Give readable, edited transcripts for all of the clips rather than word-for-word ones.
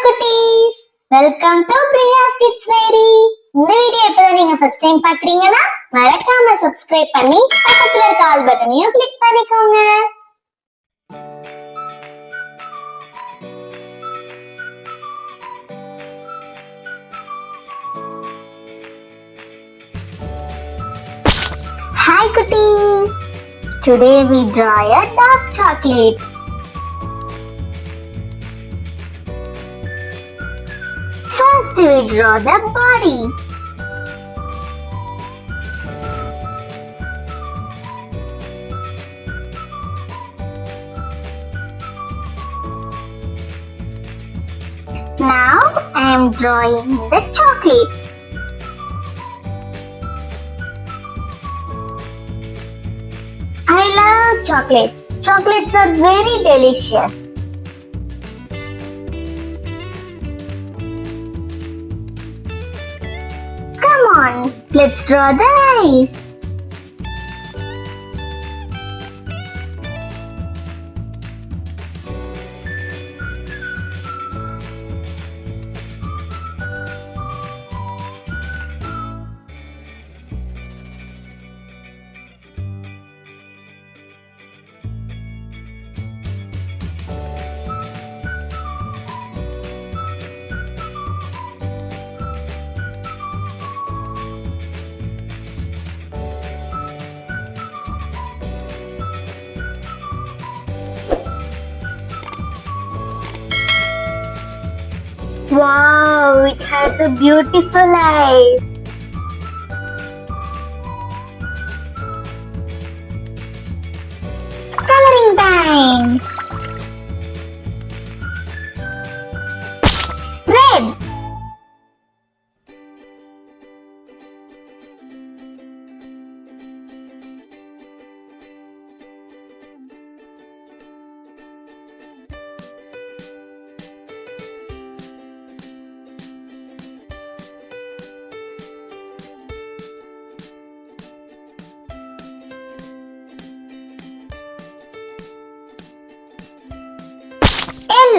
குட்டீஸ், welcome to Priya's Kids Diary. இந்த video இப்பதான் நீங்க ஃபர்ஸ்ட் டைம் பாக்குறீங்கன்னா மறக்காம சப்ஸ்கிரைப் பண்ணி பக்கத்துல இருக்க ஆல் பட்டனையும் கிளிக் பண்ணிக்கோங்க. Hi cuties. Today we draw a dark chocolate. First we draw the body. Now I am drawing the chocolate. I love chocolates. Chocolates are very delicious. Come on, let's draw the eyes. Wow, it has a beautiful eye. Coloring time. Red.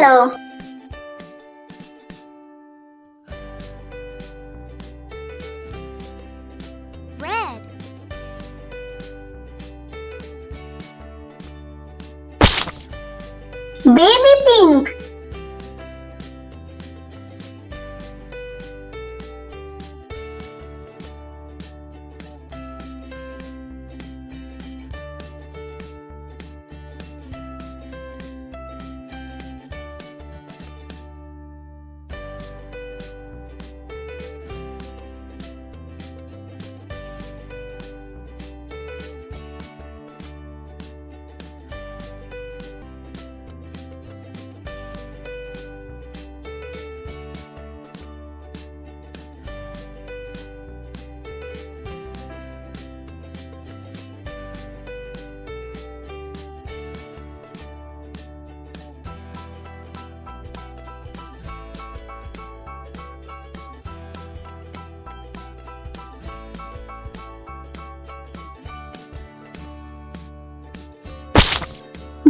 Yellow. Red. Baby pink.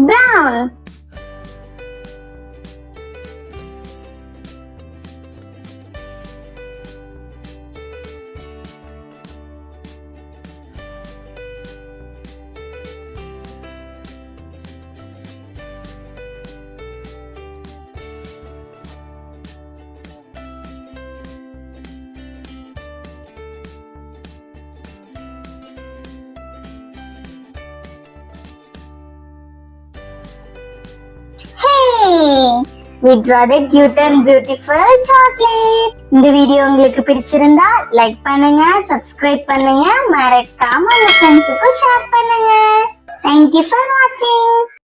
Brown. We draw the cute and beautiful chocolate. இந்த video உங்களுக்கு பிடிச்சிருந்தா like பண்ணுங்க, subscribe பண்ணுங்க, மறக்காம உங்க ஃப்ரெண்ட்ஸுக்கு share பண்ணுங்க. Thank you for watching.